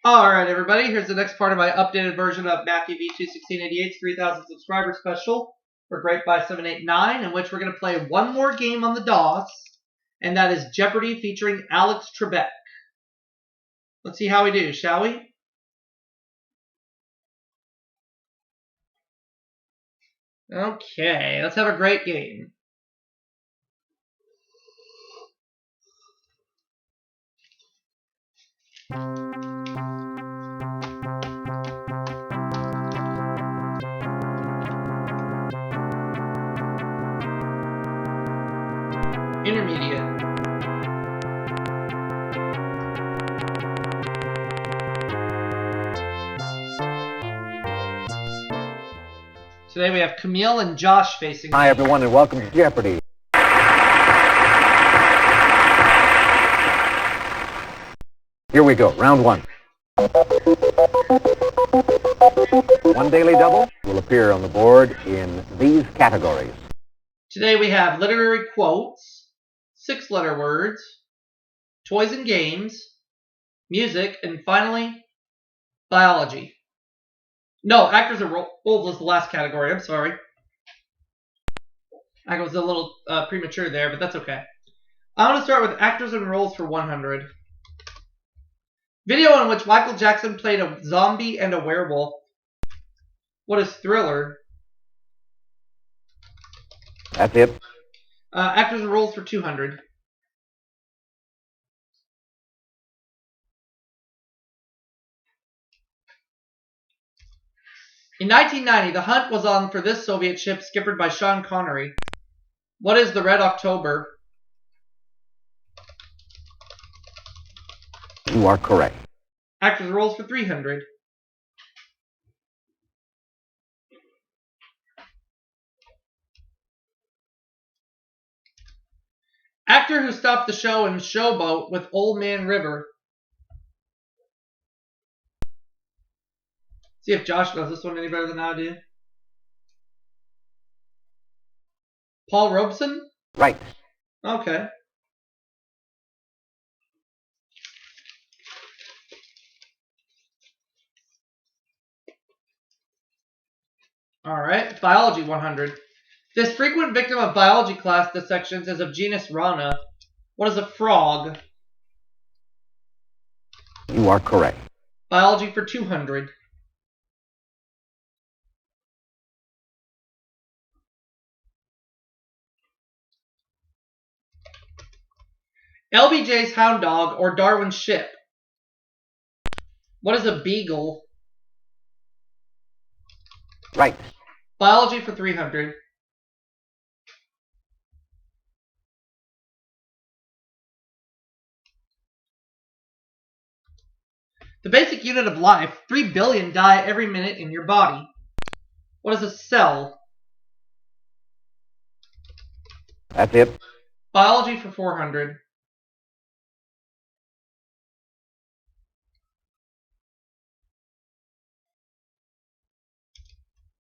Alright everybody, here's the next part of my updated version of MathewV21688's 3,000 subscriber special for Grapebuy789, in which we're going to play one more game on the DOS, and that is Jeopardy featuring Alex Trebek. Let's see how we do, shall we? Okay, let's have a great game. Intermediate. Today we have Camille and Josh facing me. Hi everyone and welcome to Jeopardy. Here we go, round one. One daily double will appear on the board in these categories. Today we have literary quotes, 6-letter words, toys and games, music, and finally, biology. No, actors and roles was the last category. I'm sorry. I was a little premature there, but that's okay. I want to start with actors and roles for 100. Video in which Michael Jackson played a zombie and a werewolf. What is Thriller? That's it. Actors and roles for 200. In 1990, the hunt was on for this Soviet ship skippered by Sean Connery. What is the Red October? You are correct. Actors and roles for 300. Actor who stopped the show in Showboat with Old Man River. See if Josh knows this one any better than I do. Paul Robeson? Right. Okay. Alright, biology 100. This frequent victim of biology class dissections is of genus Rana. What is a frog? You are correct. Biology for 200. LBJ's hound dog or Darwin's ship. What is a beagle? Right. Biology for 300. The basic unit of life, 3 billion die every minute in your body. What is a cell? That's it. Biology for 400.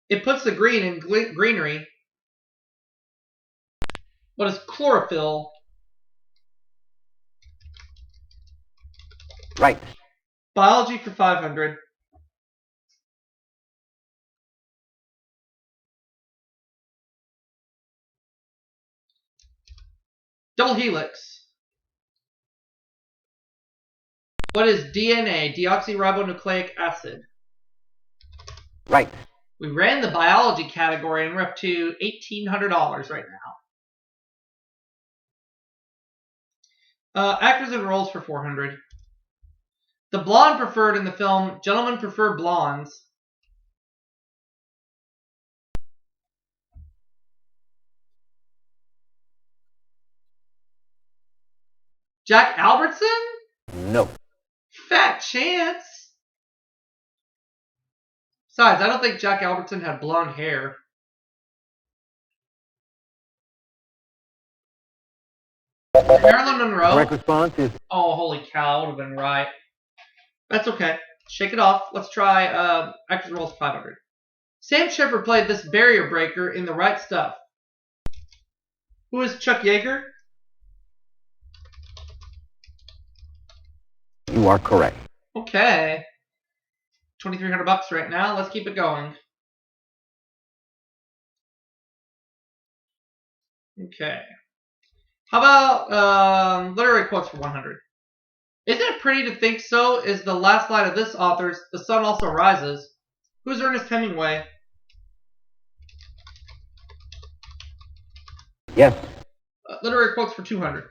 It puts the green in greenery. What is chlorophyll? Right. Biology for 500. Double helix. What is DNA? Deoxyribonucleic acid. Right. We ran the biology category and we're up to $1,800 right now. Actors and roles for 400. The blonde preferred in the film Gentlemen Prefer Blondes. Jack Albertson? No. Fat chance. Besides, I don't think Jack Albertson had blonde hair. Marilyn Monroe? Correct response is... Oh, holy cow, I would have been right. That's okay. Shake it off. Let's try actors and roles 500. Sam Shepard played this barrier breaker in The Right Stuff. Who is Chuck Yeager? You are correct. Okay. $2,300 right now. Let's keep it going. Okay. How about literary quotes for 100? Isn't it pretty to think so? Is the last line of this author's "The Sun Also Rises." Who's Ernest Hemingway? Yes. Literary quotes for 200.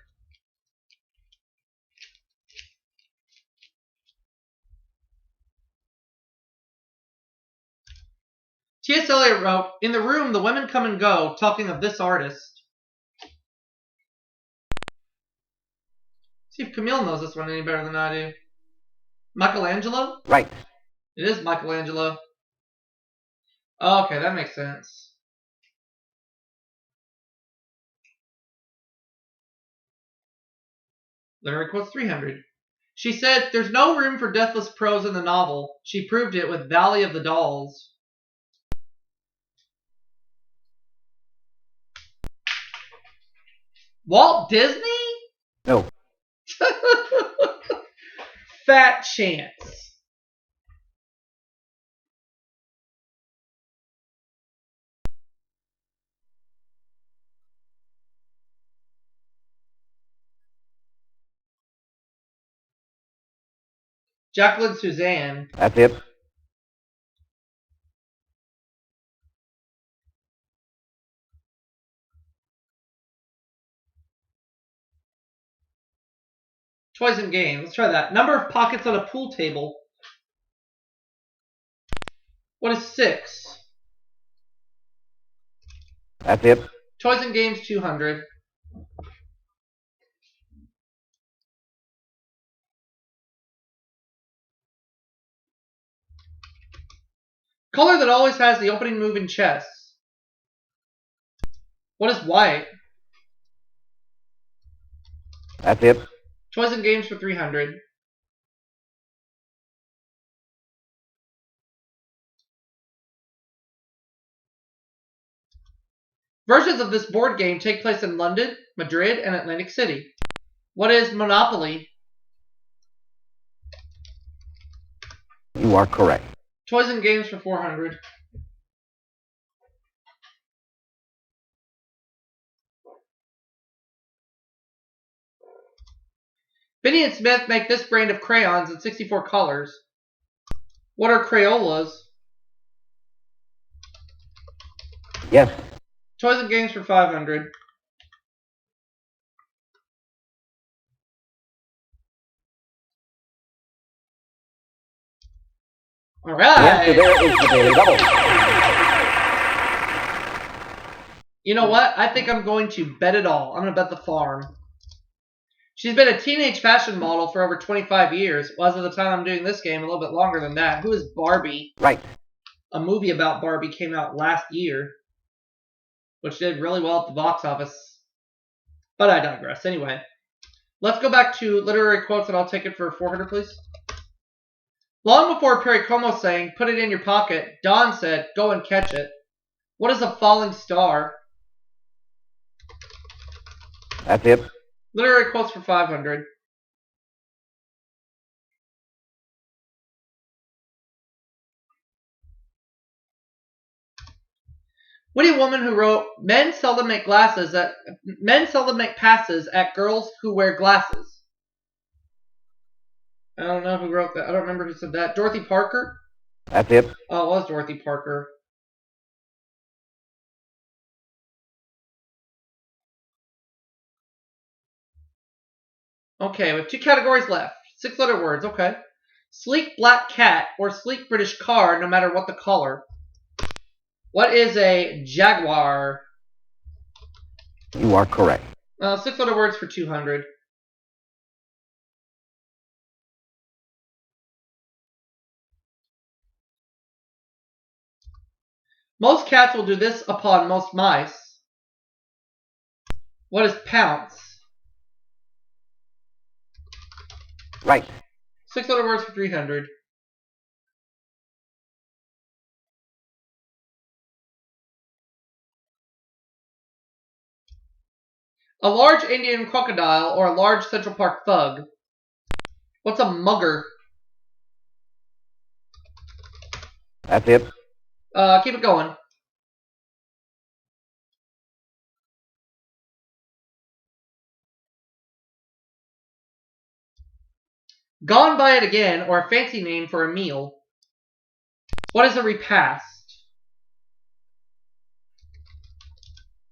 T.S. Eliot wrote, "In the room, the women come and go, talking of this artist." See if Camille knows this one any better than I do. Michelangelo? Right. It is Michelangelo. Oh, okay, that makes sense. Literary quotes 300. She said, "There's no room for deathless prose in the novel. She proved it with Valley of the Dolls." Walt Disney? No. Fat chance. Jacqueline Suzanne. That's it. Toys and games. Let's try that. Number of pockets on a pool table. What is 6? That's it. Toys and games 200. Color that always has the opening move in chess. What is white? That's it. Toys and games for 300. Versions of this board game take place in London, Madrid, and Atlantic City. What is Monopoly? You are correct. Toys and games for 400. Finney and Smith make this brand of crayons in 64 colors. What are Crayolas? Yes. Toys and games for 500. All right. The answer there is the Daily Double. You know what? I think I'm going to bet it all. I'm going to bet the farm. She's been a teenage fashion model for over 25 years. Well, as of the time I'm doing this game, a little bit longer than that. Who is Barbie? Right. A movie about Barbie came out last year, which did really well at the box office. But I digress. Anyway, let's go back to literary quotes, and I'll take it for 400, please. Long before Perry Como sang, "Put it in your pocket," Don said, "Go and catch it." What is a falling star? That's it. Literary quotes for 500. Witty woman who wrote, men seldom make passes at girls who wear glasses." I don't know who wrote that. I don't remember who said that. Dorothy Parker? That's it. Oh, it was Dorothy Parker. Okay, we have 2 categories left. 6-letter words, okay. Sleek black cat or sleek British car, no matter what the color. What is a Jaguar? You are correct. 6-letter words for 200. Most cats will do this upon most mice. What is pounce? Right. 6-letter words for 300. A large Indian crocodile or a large Central Park thug. What's a mugger? That's it. Keep it going. Gone by it again, or a fancy name for a meal. What is a repast?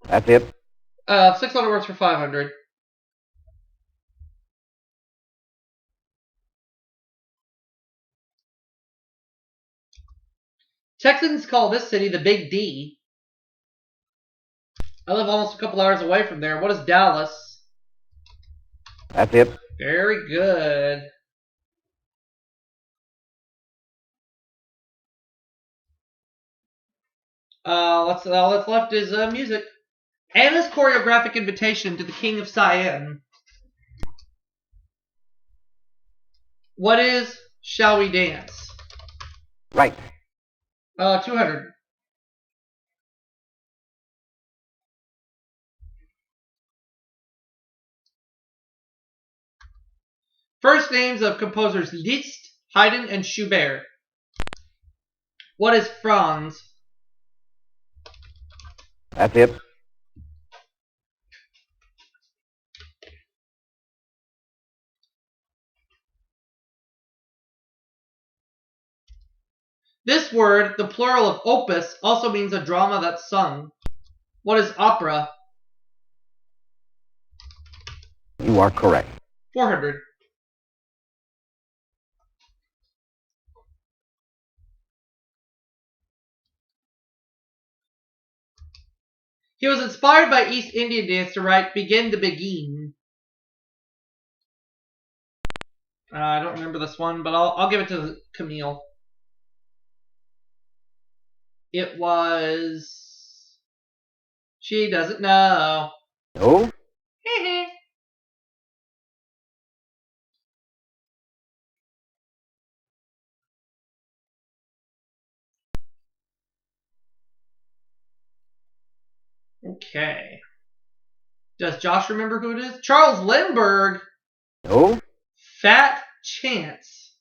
That's it. 600 words for 500. Texans call this city the Big D. I live almost a couple hours away from there. What is Dallas? That's it. Very good. What's left is music. Anna's choreographic invitation to the King of Siam. What is Shall We Dance? Right. 200. First names of composers Liszt, Haydn, and Schubert. What is Franz? That's it. This word, the plural of opus, also means a drama that's sung. What is opera? You are correct. 400. He was inspired by East Indian dance to write Begin to Begin. I don't remember this one, but I'll give it to Camille. It was... She doesn't know. No? Okay. Does Josh remember who it is? Charles Lindbergh. No? Fat Chance.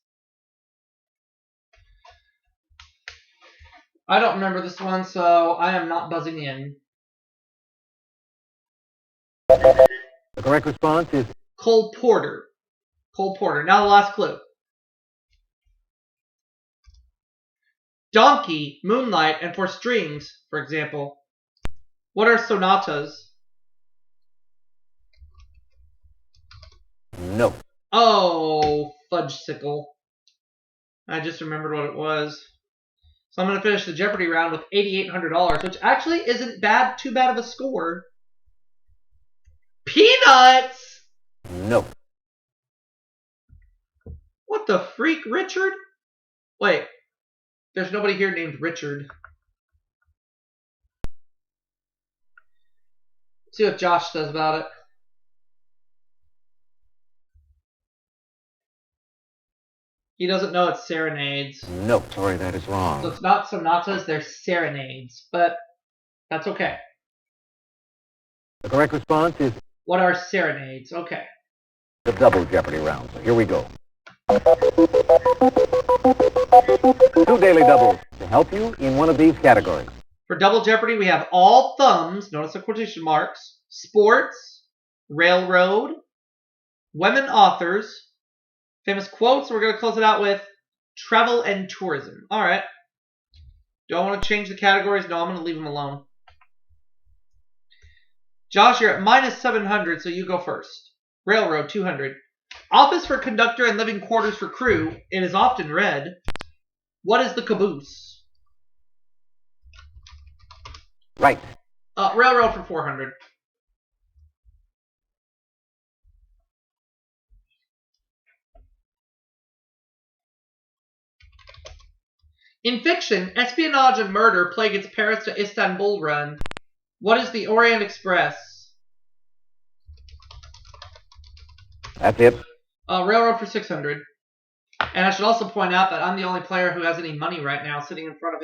I don't remember this one, so I am not buzzing in. The correct response is Cole Porter. Cole Porter. Now the last clue. Donkey, Moonlight, and For Strings, for example. What are sonatas? no. Oh, fudgesicle. I just remembered what it was. So I'm going to finish the Jeopardy round with $8,800, which actually isn't too bad of a score. Peanuts! No. What the freak, Richard? Wait, there's nobody here named Richard. Let's see what Josh says about it. He doesn't know it's serenades. No. Sorry, that is So wrong. it's not sonatas, they're serenades. But that's okay. The correct response is What are serenades? Okay. the double Jeopardy round. So here we go. 2 daily doubles to help you in one of these categories. For Double Jeopardy, we have all thumbs, notice the quotation marks, sports, railroad, women authors, famous quotes. We're going to close it out with travel and tourism. All right. Do I want to change the categories? No, I'm going to leave them alone. Josh, you're at minus 700, so you go first. Railroad, 200. Office for conductor and living quarters for crew. It is often read. What is the caboose? Right. Railroad for 400. In fiction, espionage and murder plague its Paris to Istanbul run. What is the Orient Express? That's it. Railroad for 600. And I should also point out that I'm the only player who has any money right now sitting in front of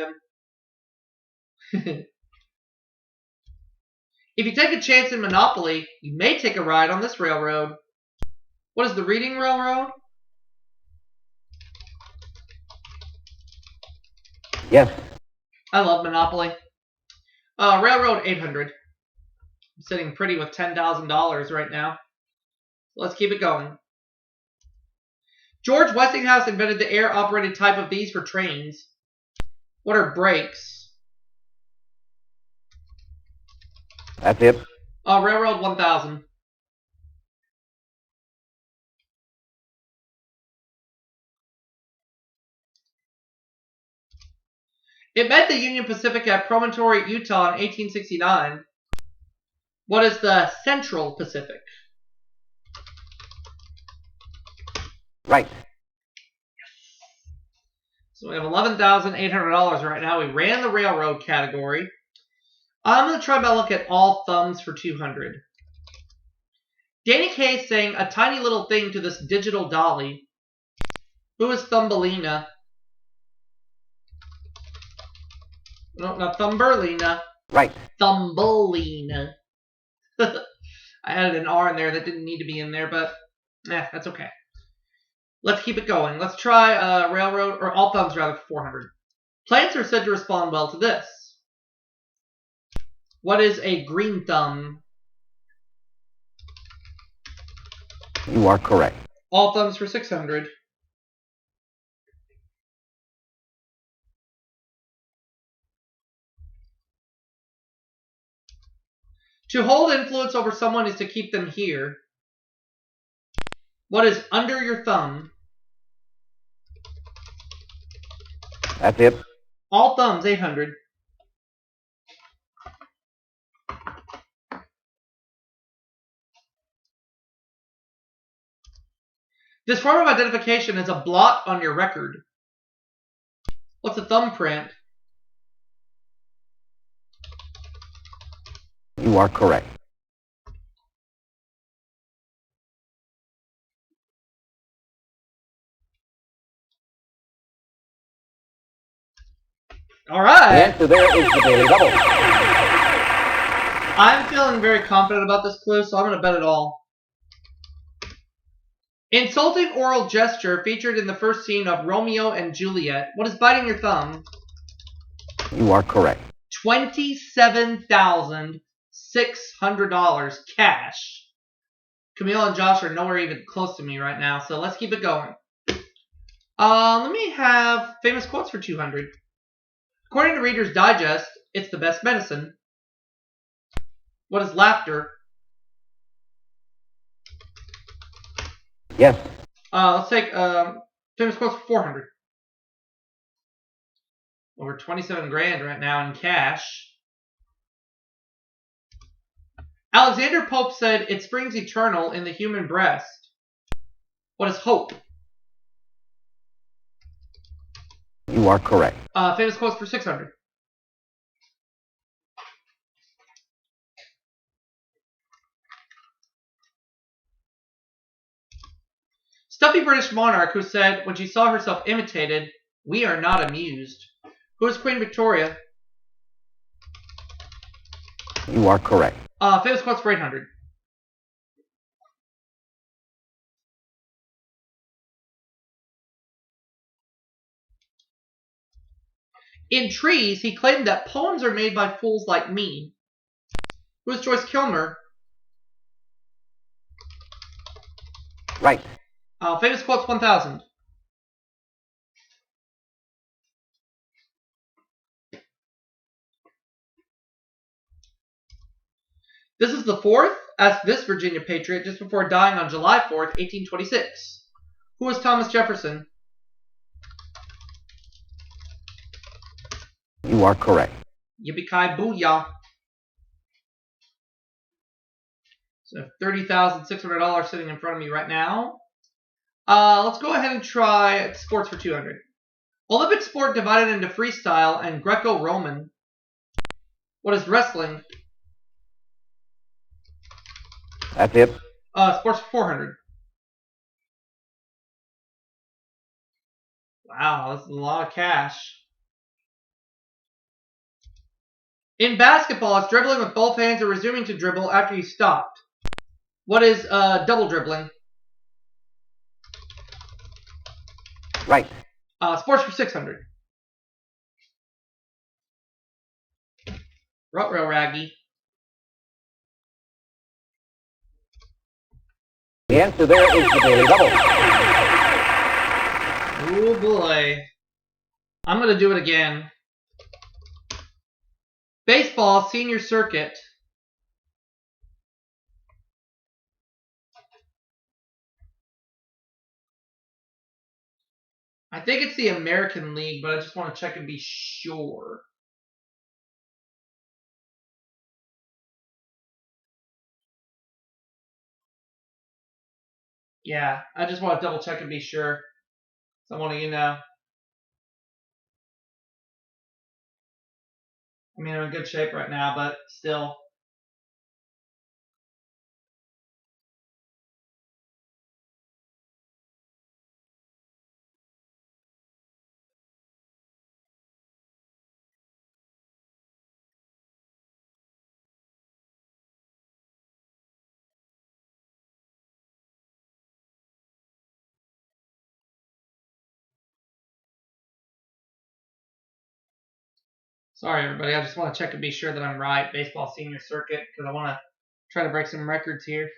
him. If you take a chance in Monopoly, you may take a ride on this railroad. What is the Reading Railroad? Yes. I love Monopoly. Railroad 800. I'm sitting pretty with $10,000 right now. Let's keep it going. George Westinghouse invented the air-operated type of these for trains. What are brakes? That's it. Railroad 1000. It met the Union Pacific at Promontory, Utah in 1869. What is the Central Pacific? Right. So we have $11,800 right now. We ran the railroad category. I'm going to try my luck at all thumbs for 200. Danny Kaye saying a tiny little thing to this digital dolly. Who is Thumbelina? No, not Thumbelina. Right. Thumbelina. I added an R in there that didn't need to be in there, but that's okay. Let's keep it going. Let's try railroad, or all thumbs rather, for 400. Plants are said to respond well to this. What is a green thumb? You are correct. All thumbs for 600. To hold influence over someone is to keep them here. What is under your thumb? That's it. All thumbs, 800. This form of identification is a blot on your record. What's a thumbprint? You are correct. All right. The answer there is the Daily Double. I'm feeling very confident about this clue, so I'm going to bet it all. Insulting oral gesture featured in the first scene of Romeo and Juliet. What is biting your thumb? You are correct. $27,600 cash. Camille and Josh are nowhere even close to me right now, so let's keep it going. Let me have famous quotes for 200. According to Reader's Digest, it's the best medicine. What is laughter? Yes. Let's take famous quotes for 400. Over 27 grand right now in cash. Alexander Pope said, it springs eternal in the human breast. What is hope? You are correct. Famous quotes for 600. Stuffy British monarch who said, when she saw herself imitated, we are not amused. Who is Queen Victoria? You are correct. Famous quotes for 800. In Trees, he claimed that poems are made by fools like me. Who is Joyce Kilmer? Right. Famous quotes 1000. This is the fourth. Asked this Virginia patriot just before dying on July 4th, 1826. Who was Thomas Jefferson? You are correct. Yippee-ki booyah. So $30,600 sitting in front of me right now. Let's go ahead and try sports for 200. Olympic sport divided into freestyle and Greco-Roman. What is wrestling? That's it. Sports for 400. Wow, this is a lot of cash. In basketball, it's dribbling with both hands or resuming to dribble after you stopped. What is double dribbling? Right. Sports for 600. Ruh-roh, Raggy. The answer there is the Daily Double. Oh boy. I'm going to do it again. Baseball senior circuit. I think it's the American League, but I just want to check and be sure. Yeah, I just want to double check and be sure. So I want to, I mean, I'm in good shape right now, but still. Sorry, everybody. I just want to check and be sure that I'm right. Baseball senior circuit, because I want to try to break some records here.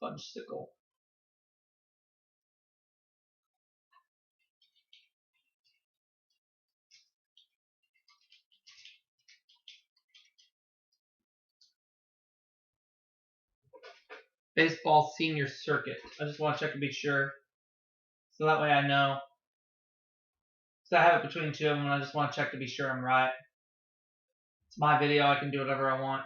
Fudgesicle. Baseball senior circuit. I just want to check and be sure. So that way I know. So I have it between two of them, and I just want to check to be sure I'm right. It's my video. I can do whatever I want.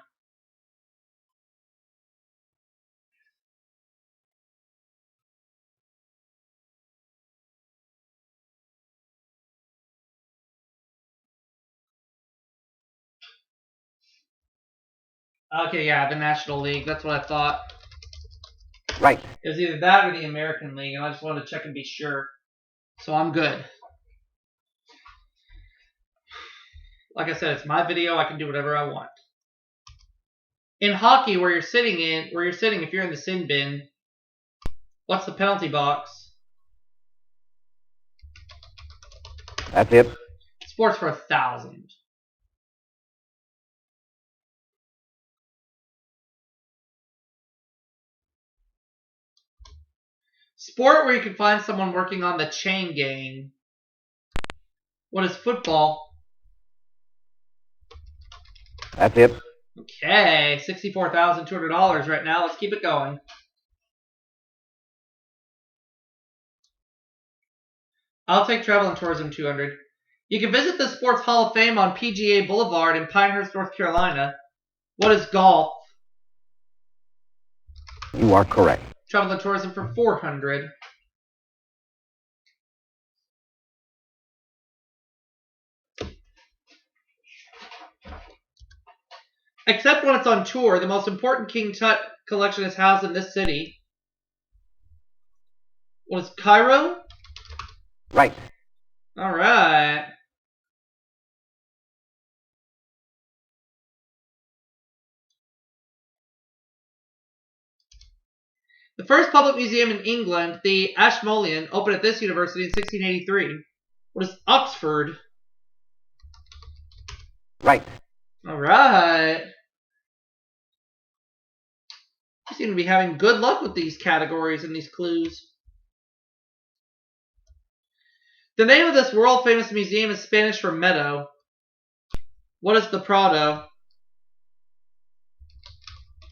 Okay, yeah, the National League. That's what I thought. Right. It was either that or the American League, and I just wanted to check and be sure. So I'm good. Like I said, it's my video. I can do whatever I want. In hockey, where you're sitting, if you're in the sin bin, what's the penalty box? That's it. Sports for 1,000. Sport where you can find someone working on the chain gang. What is football? That's it. Okay, $64,200 right now. Let's keep it going. I'll take travel and tourism 200. You can visit the Sports Hall of Fame on PGA Boulevard in Pinehurst, North Carolina. What is golf? You are correct. Travel and tourism for 400. Except when it's on tour, the most important King Tut collection is housed in this city. What is Cairo? Right. All right. The first public museum in England, the Ashmolean, opened at this university in 1683. What is Oxford? Right. All right. You seem to be having good luck with these categories and these clues. The name of this world-famous museum is Spanish for meadow. What is the Prado?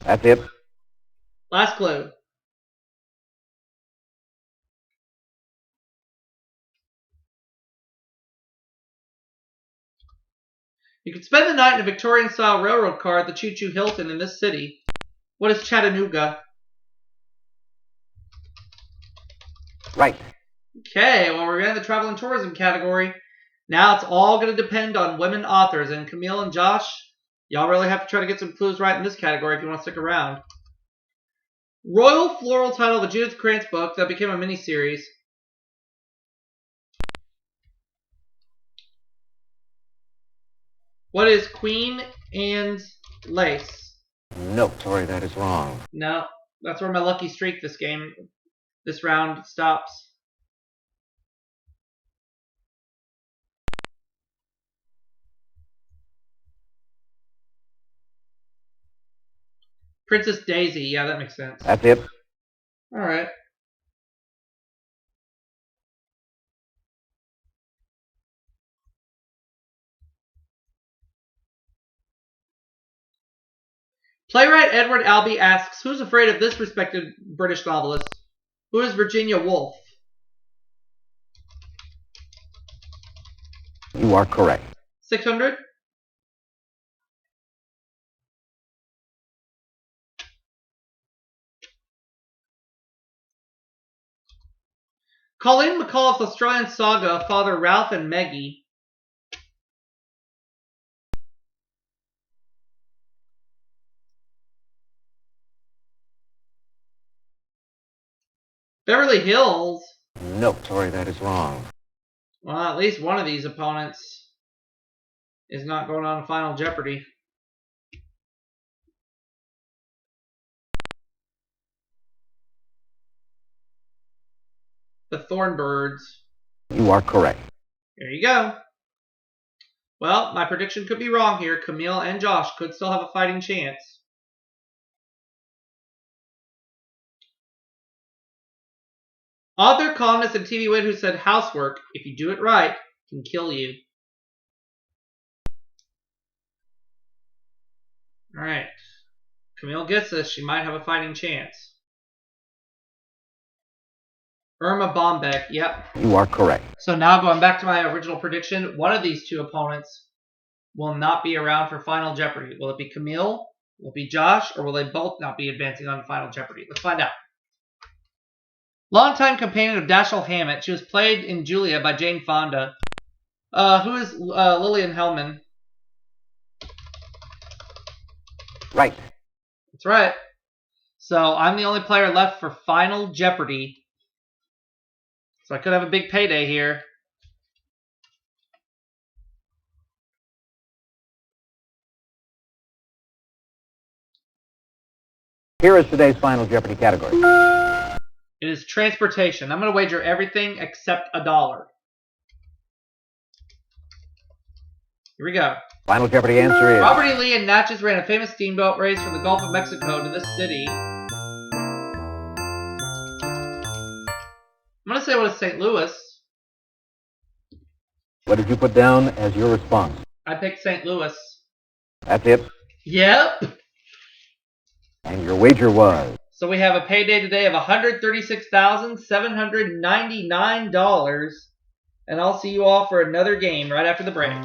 That's it. Last clue. You can spend the night in a Victorian-style railroad car at the Choo Choo Hilton in this city. What is Chattanooga? Right. Okay, well, we're in the travel and tourism category. Now it's all going to depend on women authors. And Camille and Josh, y'all really have to try to get some clues right in this category if you want to stick around. Royal floral title of a Judith Krantz book that became a miniseries. What is Queen and Lace? No, sorry, that is wrong. No, that's where my lucky streak this round stops. Princess Daisy, yeah, that makes sense. That's it. All right. Playwright Edward Albee asks, who's afraid of this respected British novelist? Who is Virginia Woolf? You are correct. 600? Colleen McAuliffe's Australian saga of Father Ralph and Meggie. Beverly Hills? No, sorry, that is wrong. Well, at least one of these opponents is not going on to Final Jeopardy. The Thornbirds. You are correct. There you go. Well, my prediction could be wrong here. Camille and Josh could still have a fighting chance. Author, columnist, and TV wit who said housework, if you do it right, can kill you. Alright. Camille gets this. She might have a fighting chance. Irma Bombeck, yep. You are correct. So now going back to my original prediction, one of these two opponents will not be around for Final Jeopardy. Will it be Camille? Will it be Josh? Or will they both not be advancing on Final Jeopardy? Let's find out. Longtime companion of Dashiell Hammett. She was played in Julia by Jane Fonda. Who is Lillian Hellman? Right. That's right. So I'm the only player left for Final Jeopardy. So I could have a big payday here. Here is today's Final Jeopardy category. It is transportation. I'm going to wager everything except $1. Here we go. Final Jeopardy answer is... Robert E. Lee and Natchez ran a famous steamboat race from the Gulf of Mexico to this city. I'm going to say what is St. Louis. What did you put down as your response? I picked St. Louis. That's it. Yep. And your wager was... So we have a payday today of $136,799. And I'll see you all for another game right after the break.